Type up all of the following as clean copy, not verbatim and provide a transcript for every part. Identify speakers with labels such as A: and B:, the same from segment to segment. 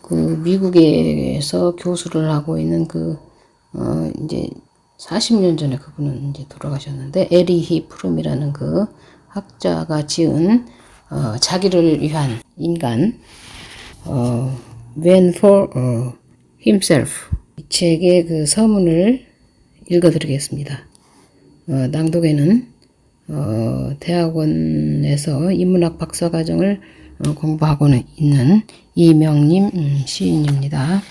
A: 그 미국에서 교수를 하고 있는 이제 40년 전에 그분은 이제 돌아가셨는데 에리히 프롬이라는 그 학자가 지은 자기를 위한 인간 When for Himself 이 책의 그 서문을 읽어드리겠습니다. 낭독에는 대학원에서 인문학 박사과정을 공부하고 있는 이명림 시인입니다.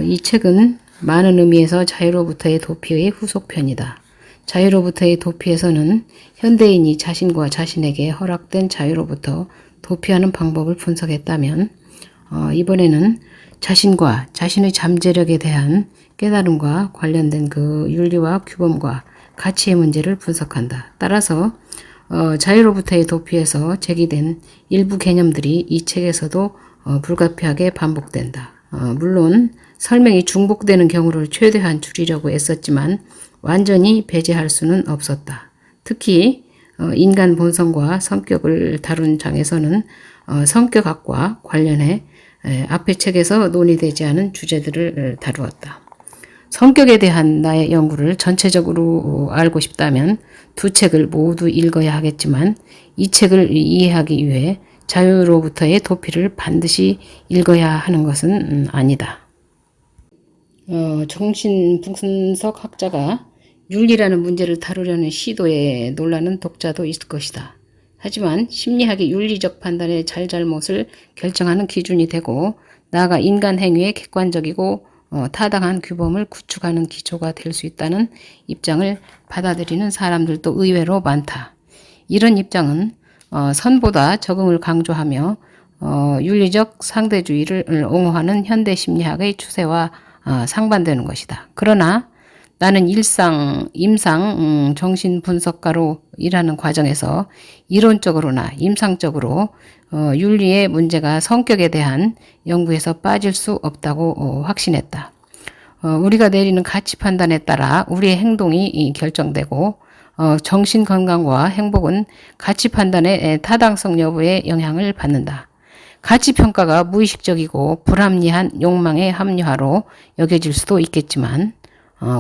A: 이 책은 많은 의미에서 자유로부터의 도피의 후속편이다. 자유로부터의 도피에서는 현대인이 자신과 자신에게 허락된 자유로부터 도피하는 방법을 분석했다면 이번에는 자신과 자신의 잠재력에 대한 깨달음과 관련된 그 윤리와 규범과 가치의 문제를 분석한다. 따라서 자유로부터의 도피에서 제기된 일부 개념들이 이 책에서도 불가피하게 반복된다. 물론 설명이 중복되는 경우를 최대한 줄이려고 애썼지만 완전히 배제할 수는 없었다. 특히 인간 본성과 성격을 다룬 장에서는 성격학과 관련해 앞의 책에서 논의되지 않은 주제들을 다루었다. 성격에 대한 나의 연구를 전체적으로 알고 싶다면 두 책을 모두 읽어야 하겠지만 이 책을 이해하기 위해 자유로부터의 도피를 반드시 읽어야 하는 것은 아니다. 정신분석 학자가 윤리라는 문제를 다루려는 시도에 놀라는 독자도 있을 것이다. 하지만 심리학이 윤리적 판단의 잘잘못을 결정하는 기준이 되고 나아가 인간 행위의 객관적이고 타당한 규범을 구축하는 기초가 될 수 있다는 입장을 받아들이는 사람들도 의외로 많다. 이런 입장은 선보다 적응을 강조하며 윤리적 상대주의를 옹호하는 현대 심리학의 추세와 상반되는 것이다. 그러나 나는 임상 정신분석가로 일하는 과정에서 이론적으로나 임상적으로 윤리의 문제가 성격에 대한 연구에서 빠질 수 없다고 확신했다. 우리가 내리는 가치 판단에 따라 우리의 행동이 결정되고 정신건강과 행복은 가치 판단의 타당성 여부에 영향을 받는다. 가치평가가 무의식적이고 불합리한 욕망의 합리화로 여겨질 수도 있겠지만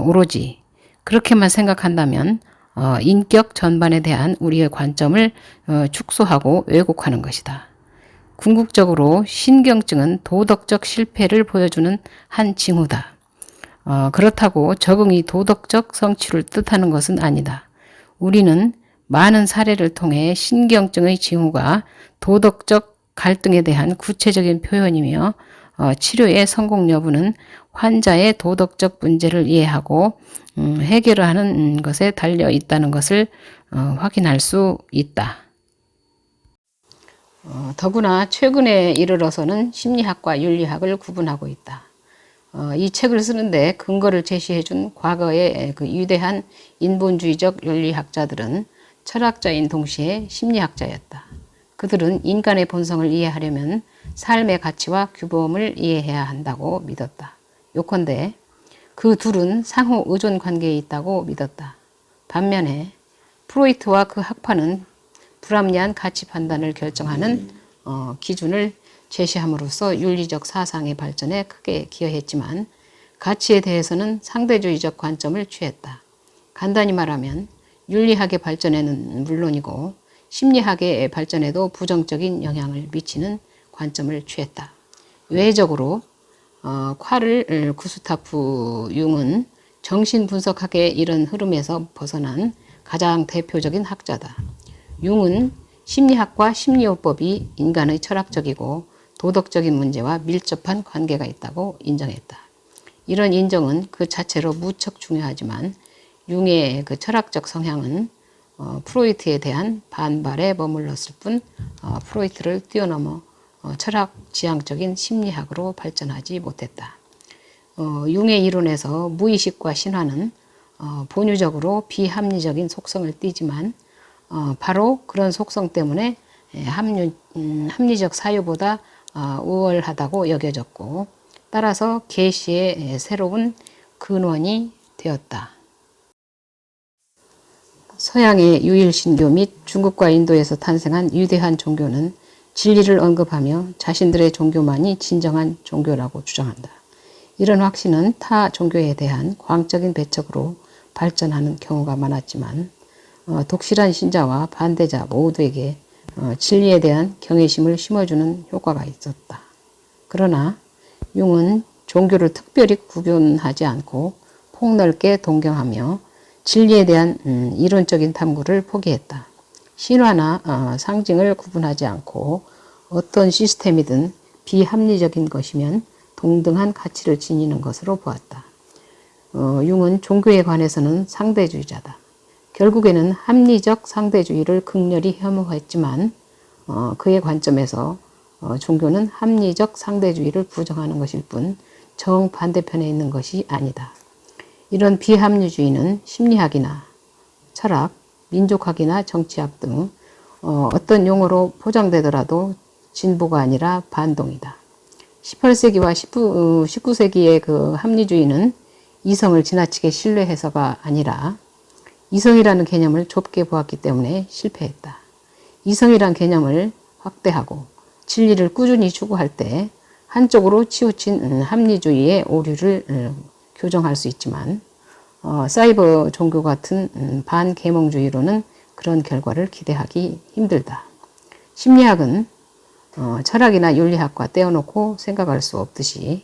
A: 오로지 그렇게만 생각한다면 인격 전반에 대한 우리의 관점을 축소하고 왜곡하는 것이다. 궁극적으로 신경증은 도덕적 실패를 보여주는 한 징후다. 그렇다고 적응이 도덕적 성취를 뜻하는 것은 아니다. 우리는 많은 사례를 통해 신경증의 징후가 도덕적 갈등에 대한 구체적인 표현이며 치료의 성공 여부는 환자의 도덕적 문제를 이해하고 해결하는 것에 달려 있다는 것을 확인할 수 있다. 더구나 최근에 이르러서는 심리학과 윤리학을 구분하고 있다. 이 책을 쓰는데 근거를 제시해준 과거의 그 위대한 인본주의적 윤리학자들은 철학자인 동시에 심리학자였다. 그들은 인간의 본성을 이해하려면 삶의 가치와 규범을 이해해야 한다고 믿었다. 요컨대 그 둘은 상호 의존 관계에 있다고 믿었다. 반면에 프로이트와 그 학파는 불합리한 가치 판단을 결정하는 기준을 제시함으로써 윤리적 사상의 발전에 크게 기여했지만 가치에 대해서는 상대주의적 관점을 취했다. 간단히 말하면 윤리학의 발전에는 물론이고 심리학의 발전에도 부정적인 영향을 미치는 관점을 취했다. 외적으로 카를 구스타프 융은 정신분석학의 이런 흐름에서 벗어난 가장 대표적인 학자다. 융은 심리학과 심리요법이 인간의 철학적이고 도덕적인 문제와 밀접한 관계가 있다고 인정했다. 이런 인정은 그 자체로 무척 중요하지만 융의 그 철학적 성향은 프로이트에 대한 반발에 머물렀을 뿐 프로이트를 뛰어넘어 철학 지향적인 심리학으로 발전하지 못했다. 융의 이론에서 무의식과 신화는 본유적으로 비합리적인 속성을 띠지만 바로 그런 속성 때문에 합리적 사유보다 우월하다고 여겨졌고 따라서 계시의 새로운 근원이 되었다. 서양의 유일신교 및 중국과 인도에서 탄생한 위대한 종교는 진리를 언급하며 자신들의 종교만이 진정한 종교라고 주장한다. 이런 확신은 타 종교에 대한 광적인 배척으로 발전하는 경우가 많았지만 독실한 신자와 반대자 모두에게 진리에 대한 경외심을 심어주는 효과가 있었다. 그러나 융은 종교를 특별히 구분하지 않고 폭넓게 동경하며 진리에 대한 이론적인 탐구를 포기했다. 신화나 상징을 구분하지 않고 어떤 시스템이든 비합리적인 것이면 동등한 가치를 지니는 것으로 보았다. 융은 종교에 관해서는 상대주의자다. 결국에는 합리적 상대주의를 극렬히 혐오했지만 그의 관점에서 종교는 합리적 상대주의를 부정하는 것일 뿐 정반대편에 있는 것이 아니다. 이런 비합리주의는 심리학이나 철학, 민족학이나 정치학 등 어떤 용어로 포장되더라도 진보가 아니라 반동이다. 18세기와 19세기의 그 합리주의는 이성을 지나치게 신뢰해서가 아니라 이성이라는 개념을 좁게 보았기 때문에 실패했다. 이성이란 개념을 확대하고 진리를 꾸준히 추구할 때 한쪽으로 치우친 합리주의의 오류를 교정할 수 있지만 사이버 종교 같은 반계몽주의로는 그런 결과를 기대하기 힘들다. 심리학은 철학이나 윤리학과 떼어놓고 생각할 수 없듯이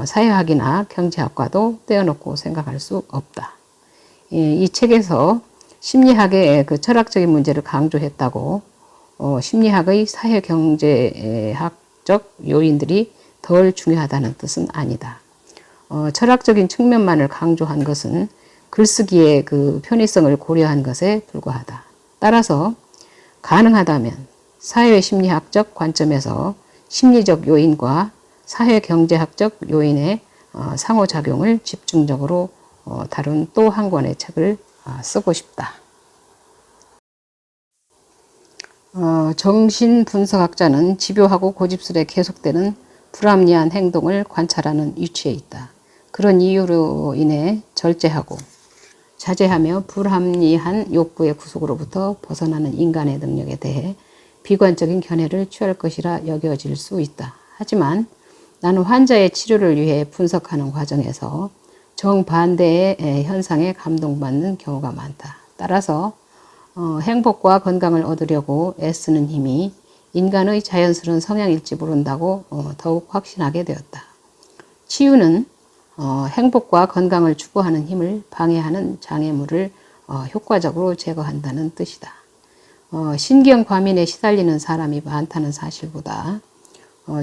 A: 사회학이나 경제학과도 떼어놓고 생각할 수 없다. 이 책에서 심리학의 그 철학적인 문제를 강조했다고 심리학의 사회경제학적 요인들이 덜 중요하다는 뜻은 아니다. 철학적인 측면만을 강조한 것은 글쓰기의 그 편의성을 고려한 것에 불과하다. 따라서 가능하다면 사회심리학적 관점에서 심리적 요인과 사회경제학적 요인의 상호작용을 집중적으로 다룬 또 한 권의 책을 쓰고 싶다. 정신분석학자는 집요하고 고집스레 계속되는 불합리한 행동을 관찰하는 위치에 있다. 그런 이유로 인해 절제하고 자제하며 불합리한 욕구의 구속으로부터 벗어나는 인간의 능력에 대해 비관적인 견해를 취할 것이라 여겨질 수 있다. 하지만 나는 환자의 치료를 위해 분석하는 과정에서 정반대의 현상에 감동받는 경우가 많다. 따라서 행복과 건강을 얻으려고 애쓰는 힘이 인간의 자연스러운 성향일지 모른다고 더욱 확신하게 되었다. 치유는 행복과 건강을 추구하는 힘을 방해하는 장애물을 효과적으로 제거한다는 뜻이다. 신경 과민에 시달리는 사람이 많다는 사실보다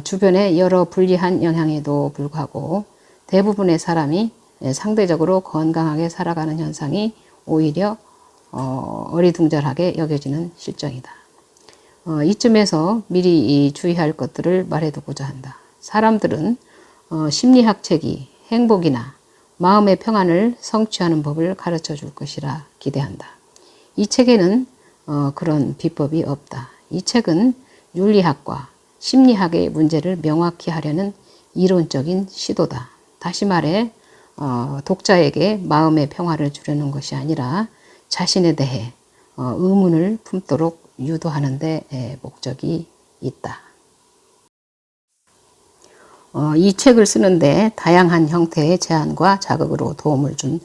A: 주변의 여러 불리한 영향에도 불구하고 대부분의 사람이 상대적으로 건강하게 살아가는 현상이 오히려 어리둥절하게 여겨지는 실정이다. 이쯤에서 미리 주의할 것들을 말해두고자 한다. 사람들은 심리학 책이 행복이나 마음의 평안을 성취하는 법을 가르쳐 줄 것이라 기대한다. 이 책에는 그런 비법이 없다. 이 책은 윤리학과 심리학의 문제를 명확히 하려는 이론적인 시도다. 다시 말해 독자에게 마음의 평화를 주려는 것이 아니라 자신에 대해 의문을 품도록 유도하는 데 목적이 있다. 이 책을 쓰는데 다양한 형태의 제안과 자극으로 도움을 준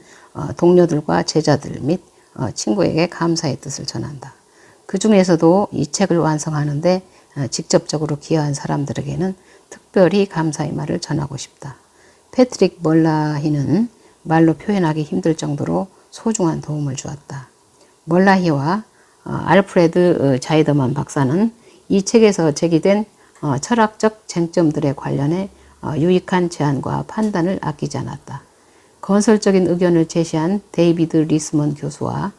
A: 동료들과 제자들 및 친구에게 감사의 뜻을 전한다. 그 중에서도 이 책을 완성하는데 직접적으로 기여한 사람들에게는 특별히 감사의 말을 전하고 싶다. 패트릭 멀라히는 말로 표현하기 힘들 정도로 소중한 도움을 주었다. 멀라히와 알프레드 자이더만 박사는 이 책에서 제기된 철학적 쟁점들에 관련해 유익한 제안과 판단을 아끼지 않았다. 건설적인 의견을 제시한 데이비드 리스먼 교수와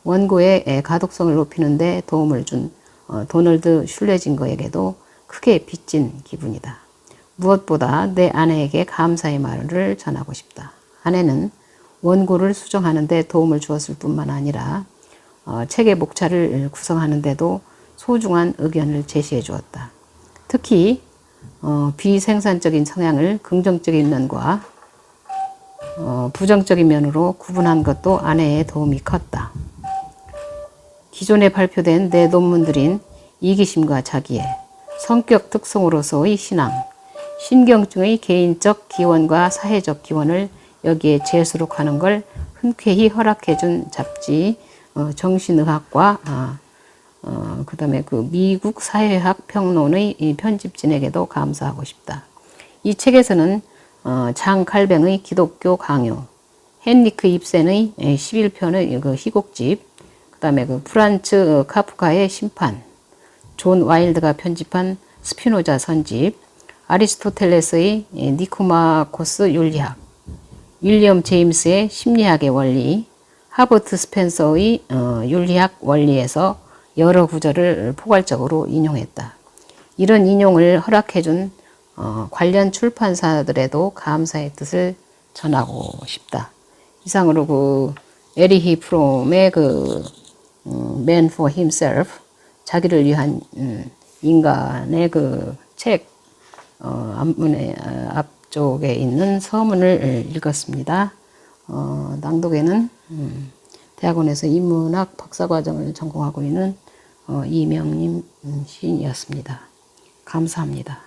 A: 원고의 가독성을 높이는 데 도움을 준 도널드 슐레징거에게도 크게 빚진 기분이다. 무엇보다 내 아내에게 감사의 말을 전하고 싶다. 아내는 원고를 수정하는 데 도움을 주었을 뿐만 아니라 책의 목차를 구성하는 데도 소중한 의견을 제시해 주었다. 특히 비생산적인 성향을 긍정적인 면과 부정적인 면으로 구분한 것도 아내의 도움이 컸다. 기존에 발표된 내 논문들인 이기심과 자기애, 성격 특성으로서의 신앙, 신경증의 개인적 기원과 사회적 기원을 여기에 재수록하는 걸 흔쾌히 허락해준 잡지 정신의학과 그 다음에 그 미국 사회학 평론의 이 편집진에게도 감사하고 싶다. 이 책에서는 장 칼뱅의 기독교 강요, 헨리크 입센의 11편의 그 희곡집, 그 다음에 그 프란츠 카프카의 심판, 존 와일드가 편집한 스피노자 선집, 아리스토텔레스의 니코마코스 윤리학, 윌리엄 제임스의 심리학의 원리, 하버트 스펜서의 윤리학 원리에서 여러 구절을 포괄적으로 인용했다. 이런 인용을 허락해준 관련 출판사들에도 감사의 뜻을 전하고 싶다. 이상으로 그 에리히 프롬의 그 Man for Himself, 자기를 위한 인간의 그 책 앞문에 앞쪽에 있는 서문을 읽었습니다. 낭독에는 대학원에서 인문학 박사과정을 전공하고 있는 이명림 시인이었습니다. 감사합니다.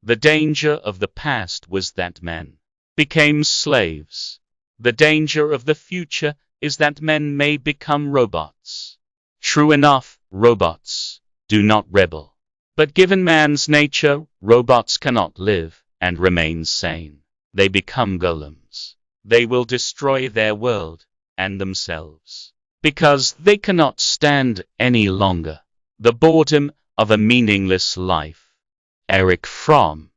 B: The danger of the past was that men became slaves. The danger of the future is that men may become robots. True enough, robots do not rebel. But given man's nature, robots cannot live and remain sane. They become golems. They will destroy their world and themselves, because they cannot stand any longer the boredom of a meaningless life. Erich Fromm.